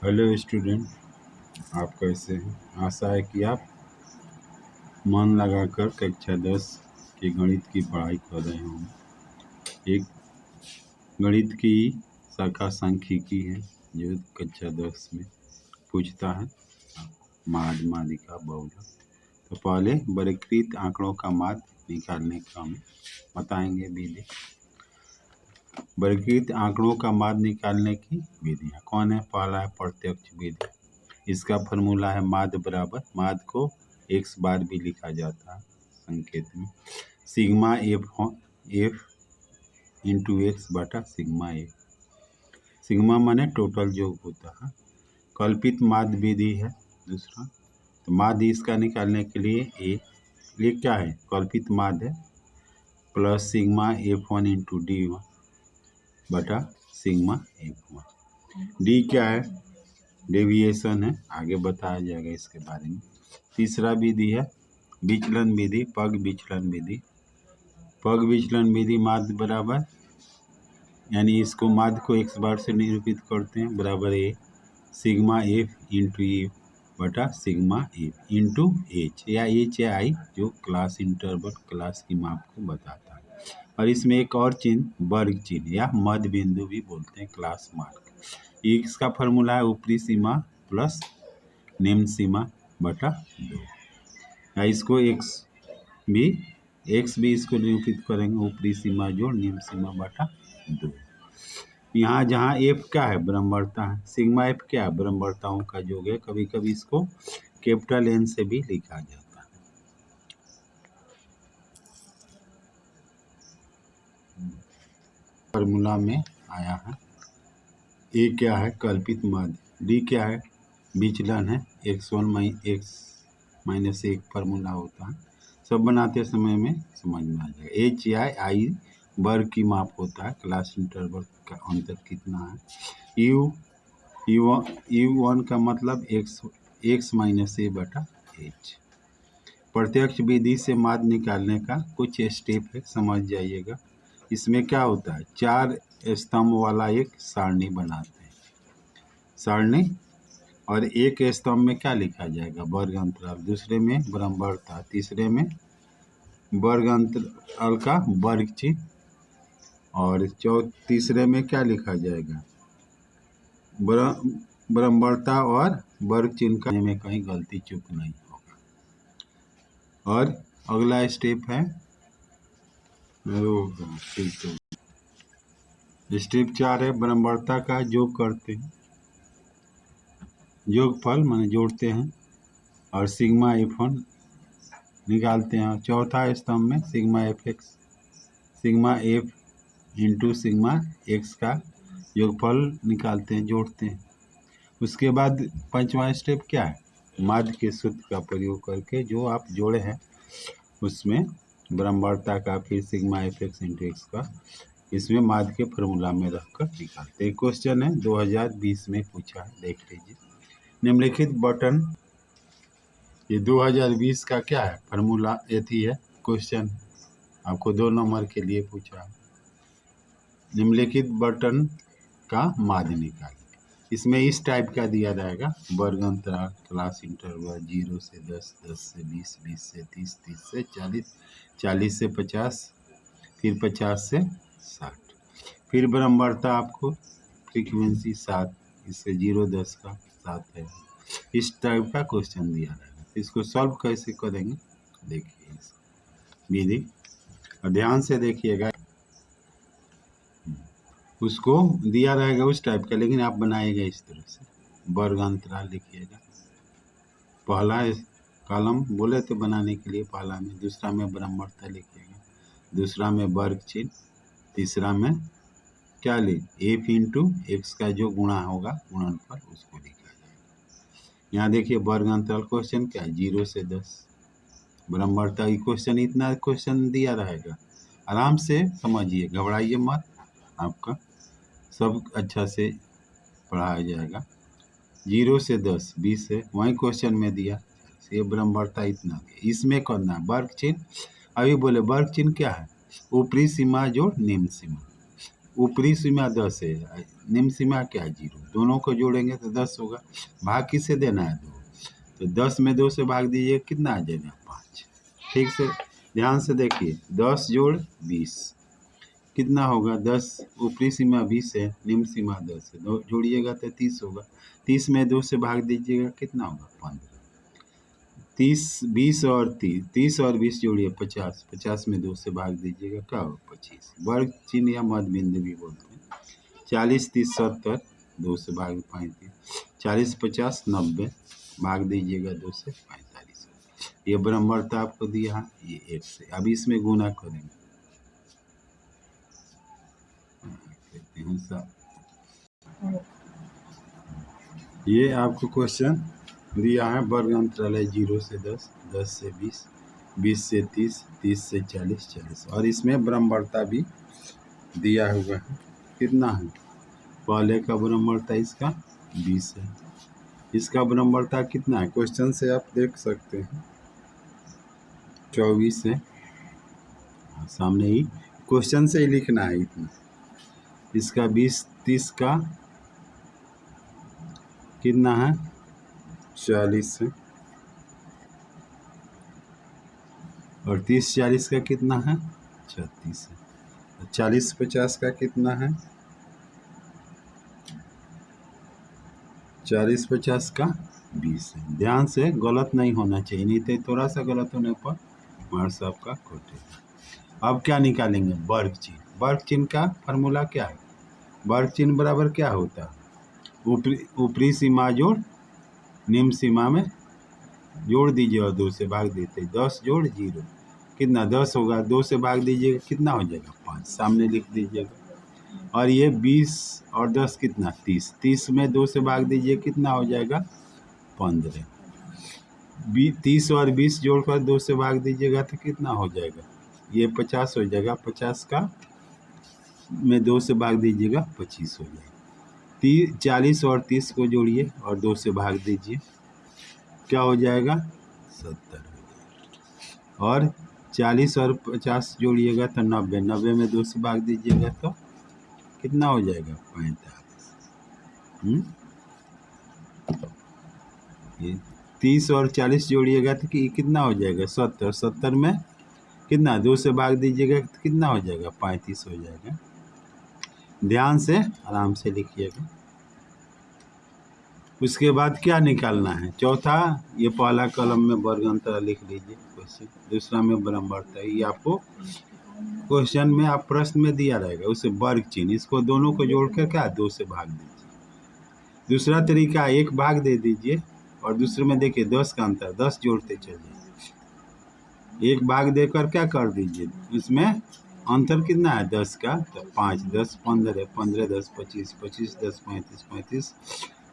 Hello student, आप कैसे हैं? आशा है कि आप मन लगाकर कक्षा 10 के गणित की पढ़ाई कर रहे होंगे। एक गणित की शाखा सांख्यिकी है जो कक्षा 10 में पूछता है माद, मादिका, बहुलक। तो पहले वर्गीकृत आंकड़ों का माद निकालने का हम बताएंगे विधि। वर्गीकृत आंकड़ों का माद निकालने की विधियाँ कौन है? पहला है प्रत्यक्ष विधि। इसका फॉर्मूला है माद बराबर, माद को एक्स बार भी लिखा जाता है संकेत में, सिग्मा एफ इंटू एक्स बटा सिग्मा एफ। सिग्मा माने टोटल योग होता है। कल्पित माद विधि है दूसरा। तो माद इसका निकालने के लिए ये क्या है? कल्पित माद है plus sigma F1 into D1 बटा सिग्मा F1। डी क्या है? डेविएशन है, आगे बताया जाएगा इसके बारे में। तीसरा विधि है विचलन विधि, पग विचलन विधि। पग विचलन विधि माद बराबर, यानी इसको माद को एक्स बार से निरूपित करते हैं, बराबर ए सिग्मा एफ इंटू ए बटा सिग्मा एफ इंटू एच या एच या आई, जो क्लास इंटरवल क्लास की माप को बताता है। और इसमें एक और चिन्ह वर्ग चिन्ह या मध्य बिंदु भी बोलते हैं, क्लास मार्क। इसका फॉर्मूला है ऊपरी सीमा प्लस निम्न सीमा बटा 2, या इसको एक्स भी इसको निरूपित करेंगे, ऊपरी सीमा जोड़ निम्न सीमा बटा 2। यहाँ जहाँ एफ क्या है? ब्रह्मवर्ता है। सिग्मा एफ क्या है? ब्रह्मवर्ताओं का योग है। कभी कभी इसको कैपिटल एन से भी लिखा जाता है। फॉर्मूला में आया है। ए क्या है? कल्पित माध्य। डी क्या है? विचलन है। x1 - 1 फार्मूला होता है, सब बनाते समय में समझ में आ जाएगा। एच या आई वर्ग की माप होता है, क्लास इंटरवल का अंतर कितना है। U1 का मतलब x - a बटा h। प्रत्यक्ष विधि से माद निकालने का कुछ स्टेप है, समझ जाइएगा। इसमें क्या होता है? 4 स्तंभ वाला एक सारणी बनाते हैं, सारणी, और एक स्तंभ में क्या लिखा जाएगा? वर्ग अंतराल, दूसरे में ब्रह्मवर्ता, तीसरे में वर्ग अंतराल का वर्ग चिन्ह, और तीसरे में क्या लिखा जाएगा? ब्रह्मवर्ता और वर्ग चिन्ह का में कहीं गलती चूक नहीं होगा। और अगला स्टेप है स्टेप 4 है ब्रह्मवर्ता का योग करते हैं, योगफल माने जोड़ते हैं, और सिग्मा F1 निकालते हैं। चौथा स्तंभ में sigma F into sigma x का योगफल निकालते हैं, जोड़ते हैं। उसके बाद पांचवा स्टेप क्या है? माध्य के सूत्र का प्रयोग करके जो आप जोड़े हैं उसमें ब्रह्मवर्ता का, फिर सिग्मा Fx इंटू एक्स का, इसमें माध्य के फॉर्मूला में रखकर निकालते हैं। क्वेश्चन है 2020 में पूछा है, देख लीजिए। निम्नलिखित बटन, ये 2020 का क्या है? फॉर्मूला यही है, क्वेश्चन आपको 2 नंबर के लिए पूछा है। निम्नलिखित बटन का माध्य निकालिए। इसमें इस टाइप का दिया जाएगा, वर्ग अंतराल, क्लास इंटरवल 0 से 10, 10 से 20, 20 से 30, 30 से 40, 40 से 50, फिर 50 से 60, फिर ब्रह्मवर्ता आपको फ्रीक्वेंसी 7, इससे 0, 10 का 7 है। इस टाइप का क्वेश्चन दिया रहेगा। इसको सॉल्व कैसे करेंगे देखिए इस विधि, और ध्यान से देखिएगा। उसको दिया रहेगा उस टाइप का, लेकिन आप बनाइएगा इस तरह से। वर्ग अंतराल लिखिएगा, पहला कॉलम बोले तो बनाने के लिए पहला में, दूसरा में ब्रह्मवर्ता लिखिएगा, दूसरा में वर्ग चिन्ह, तीसरा में क्या एफ इंटू एक्स का जो गुणा होगा गुणनफल, उसको लिखा जाएगा। यहाँ देखिए वर्ग अंतराल क्वेश्चन क्या है? 0 से 10। ब्रह्मवर्ता की क्वेश्चन, इतना क्वेश्चन दिया रहेगा, आराम से समझिए, घबराइए मत, आपका सब अच्छा से पढ़ाया जाएगा। 0 से 10, 20 है, वहीं क्वेश्चन में दिया, ये ब्रह्मवर्ता इतना दिया, इसमें करना वर्ग चिन्ह। अभी बोले वर्ग चिन्ह क्या है? ऊपरी सीमा जोड़ निम्न सीमा। ऊपरी सीमा 10 है, निम्न सीमा क्या है 0, दोनों को जोड़ेंगे तो 10 होगा। भाग किसे देना है 2, तो 10 में 2 से भाग दीजिए, कितना आ जाएगा 5। ठीक से ध्यान से देखिए, 10 जोड़ 20 कितना होगा 10, ऊपरी सीमा 20 है, निम्न सीमा 10 है, जोड़िएगा तो 30 होगा। 30 में 2 से भाग दीजिएगा, कितना होगा 15। 30 20 और 30 और 20 जोड़िए 50, 50 में 2 से भाग दीजिएगा, क्या होगा 25। वर्ग चिन्ह या मध्य बिंदु भी बोलते हैं। 40 30 70, 2 से भाग 35, 40 50 90, भाग दीजिएगा 2 से 45। ये बराबरता आपको दिया है, ये 1 से। अब इसमें गुना करेंगे, कहते हैं सब। ये आपको क्वेश्चन दिया है, वर्ग अंतराल है 0 से 10, 10 से 20, 20 से 30, 30 से 40, 40, और इसमें बराबरता भी दिया हुआ है। कितना है, पहले का बराबरता इसका 20 है, इसका बराबरता कितना है, क्वेश्चन से आप देख सकते हैं 24 है, सामने ही क्वेश्चन से ही लिखना है इतना। इसका 20 30 का कितना है 40 है, और 30 40 का कितना है 36 है। 40 50 का कितना है, 40 50 का 20 है। ध्यान से, गलत नहीं होना चाहिए, नहीं तो थोड़ा सा गलत होने पर मार्क्स आपका कटेगा। अब क्या निकालेंगे, वर्ग चिन्ह। वर्ग चिन्ह का फॉर्मूला क्या है, वर्ग चिन्ह बराबर क्या होता है, ऊपरी सीमा जोड़ निम्न सीमा में जोड़ दीजिए और 2 से भाग देते, 10 जोड़ 0 कितना 10 होगा, 2 से भाग दीजिएगा, कितना हो जाएगा 5, सामने लिख दीजिएगा। और ये 20 और 10 कितना 30, 30 में 2 से भाग दीजिए, कितना हो जाएगा 15। 30 और 20 जोड़कर 2 से भाग दीजिएगा तो कितना हो जाएगा, ये 50 हो जाएगा, 50 का में 2 से भाग दीजिएगा 25 हो जाएगा। 40 और 30 को जोड़िए और 2 से भाग दीजिए, क्या हो जाएगा 70 हो जाएगा। और 40 और 50 जोड़िएगा तो 90, 90 में 2 से भाग दीजिएगा तो कितना हो जाएगा 45। ये 30 और 40 जोड़िएगा तो कितना हो जाएगा 70, 70 में कितना 2 से भाग दीजिएगा तो कितना हो जाएगा 35 हो जाएगा। ध्यान से आराम से लिखिएगा। उसके बाद क्या निकालना है, चौथा, ये पहला कॉलम में वर्ग अंतराल लिख लीजिए क्वेश्चन, दूसरा में बराबरता है, ये आपको क्वेश्चन में आप प्रश्न में दिया रहेगा, उसे वर्ग चिन्ह, इसको दोनों को जोड़कर क्या 2 से भाग दीजिए। दूसरा तरीका, एक भाग दे दीजिए और दूसरे में देखिए 10 का अंतर, 10 जोड़ते चलिए, एक भाग देकर क्या कर दीजिए, इसमें अंतर कितना है 10 का, तो 5 10 15, 15 10 25, 25 10 35, 35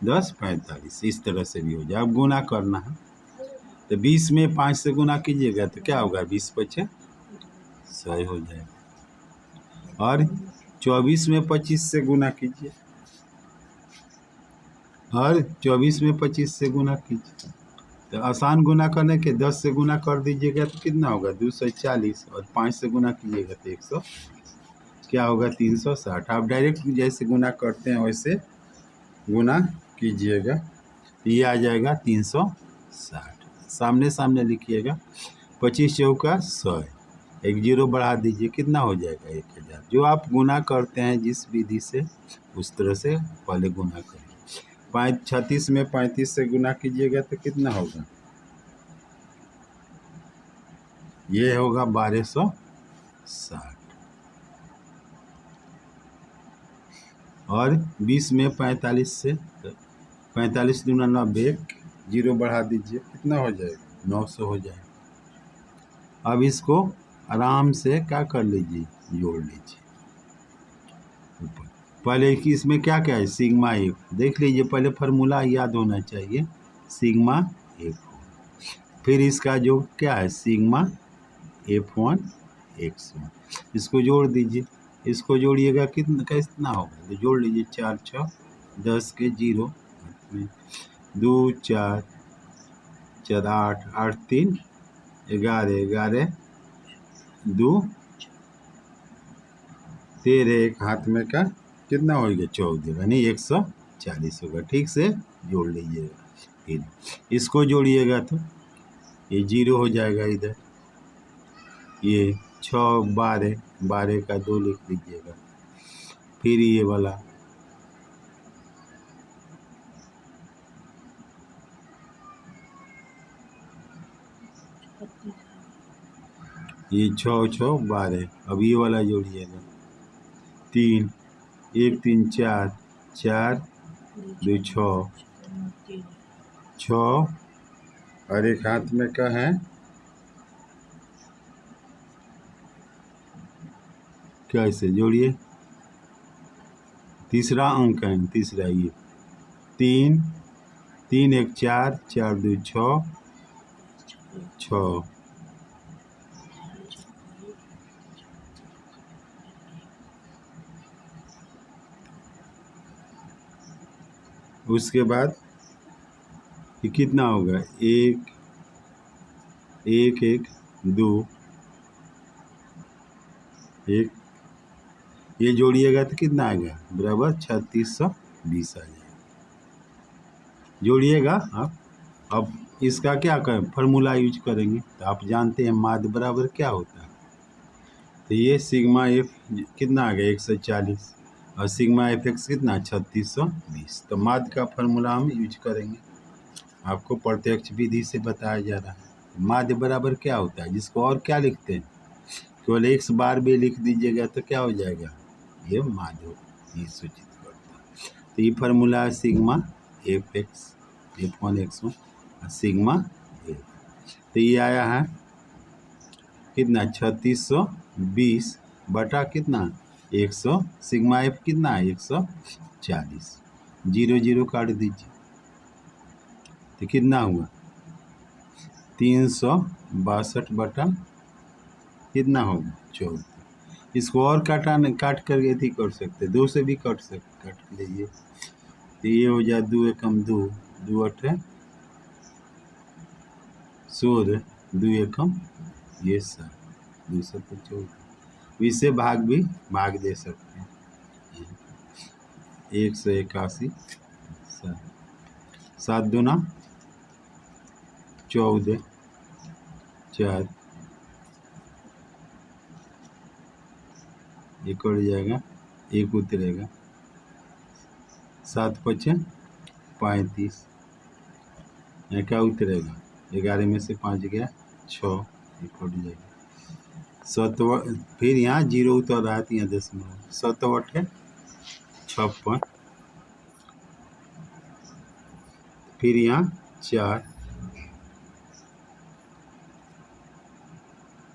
10 45, इस तरह से भी हो जाए। अब गुना करना है तो 20 में 5 से गुना कीजिएगा तो क्या होगा 20 पचे 100 हो जाएगा। और 24 में 25 से गुना कीजिए, और 24 में 25 से गुना कीजिए, तो आसान गुना करने के 10 से गुना कर दीजिएगा तो कितना होगा 240, और 5 से गुना कीजिएगा तो 100, क्या होगा 360। आप डायरेक्ट जैसे गुना करते हैं वैसे गुना कीजिएगा, ये आ जाएगा 360। सामने सामने लिखिएगा, 25 चौका 100, एक जीरो बढ़ा दीजिए, कितना हो जाएगा 1000। जो आप गुना करते हैं जिस विधि से, उस तरह से पहले गुना करें। 36 में 35 से गुना कीजिएगा तो कितना होगा, ये होगा 1260। और 20 में 45 से, 45 दूना 90, जीरो बढ़ा दीजिए, कितना हो जाएगा 900 हो जाएगा। अब इसको आराम से क्या कर लीजिए, जोड़ लीजिए ऊपर। पहले कि इसमें क्या क्या है, सिग्मा एफ देख लीजिए, पहले फार्मूला याद होना चाहिए, सिग्मा एफ, फिर इसका जो क्या है सिग्मा F1 X1, इसको जोड़ दीजिए, इसको जोड़िएगा कितना होगा, तो जोड़ लीजिए 4 6 10 के 0, 2 4 4 8 8 3 11 11 2 13 एक हाथ में का कितना हो गया 14 यानी 140 होगा। ठीक से जोड़ लीजिएगा। फिर इसको जोड़िएगा तो ये 0 हो जाएगा इधर। ये 6 12 12 का 2 लिख लीजिएगा। फिर ये वाला ये 6 6 12। अब ये वाला जोड़िएगा 3 1 3 4 4 2 6 6 और एक हाथ में का है कैसे जोड़िए। तीसरा अंक है तीसरा ये 3 3 1 4 4 2 6 6। उसके बाद ये कितना होगा 1 1 1 2 1 ये जोड़िएगा तो कितना आएगा बराबर 3620 आ जाएगा। जोड़िएगा आप। अब इसका क्या करें फार्मूला यूज करेंगे तो आप जानते हैं माद बराबर क्या होता है। तो ये सिग्मा एफ कितना आ गया 140 और सिग्मा एफ एक्स कितना 3620। तो माद का फार्मूला हम यूज करेंगे। आपको प्रत्यक्ष विधि से बताया जा रहा है। माध्य बराबर क्या होता है जिसको और क्या लिखते हैं केवल एक्स बार भी लिख दीजिएगा तो क्या हो जाएगा ये माध्य ये सूचित करता है। तो ये फार्मूला है sigma F x F1 X1 और सिग्मा ए। तो ये आया है कितना 3620 बटा कितना 100 सिग्मा एफ कितना है 140। 0 0 काट दीजिए तो कितना हुआ 362 बटा कितना होगा 14। इसको और काट करके थी कर सकते 2 से भी काट लीजिए। तो ये हो जाए 2 एकम 2 2 8 16 2 एकम ये 7 2 7 14। इससे भाग दे सकते हैं 181 7 दूना 14 4 ये कट जाएगा 1 उतरेगा 7 5 35 यहाँ क्या उतरेगा 11 में से 5 गया 6 ये कट जाएगा 7 फिर यहाँ 0 उतर रहा है तो यहाँ 0 7 8 56 फिर यहाँ 4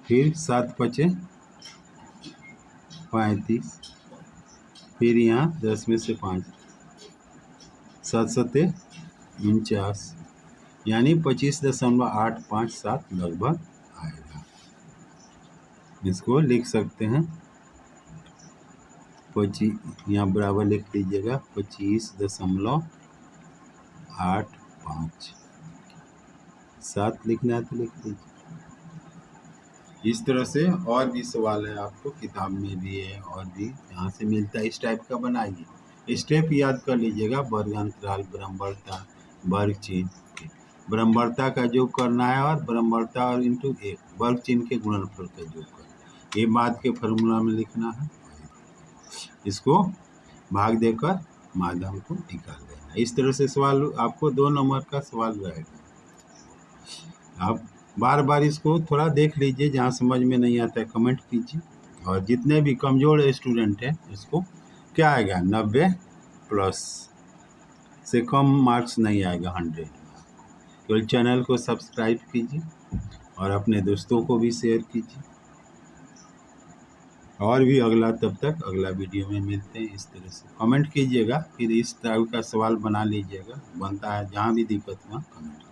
फिर 7 5 35 फिर यहाँ 10 में से 5 7 7 49 यानी 25.857 लगभग आएगा। इसको लिख सकते हैं 25 यहाँ बराबर लिख लीजिएगा 25.85 7 लिखना है तो लिख लीजिए। इस तरह से और भी सवाल है आपको किताब में भी है और भी यहाँ से मिलता है। इस टाइप का बनाइए स्टेप याद कर लीजिएगा। वर्ग अंतराल ब्रह्मवर्ता वर्ग चिन्ह ब्रह्मवर्ता का योग करना है और ब्रह्मवर्ता और इंटू 1 वर्ग चिन्ह के गुणनफल का योग करना ये माद के फार्मूला में लिखना है। इसको भाग देकर माध्यम को निकाल देना। इस तरह से सवाल आपको 2 नंबर का सवाल रहेगा। आप बार बार इसको थोड़ा देख लीजिए जहाँ समझ में नहीं आता है कमेंट कीजिए। और जितने भी कमज़ोर स्टूडेंट हैं इसको क्या आएगा 90 प्लस से कम मार्क्स नहीं आएगा 100। तो चैनल को सब्सक्राइब कीजिए और अपने दोस्तों को भी शेयर कीजिए। और भी तब तक अगला वीडियो में मिलते हैं। इस तरह से कमेंट कीजिएगा फिर इस तरह का सवाल बना लीजिएगा। बनता है जहाँ भी दिक्कत हुआ कमेंट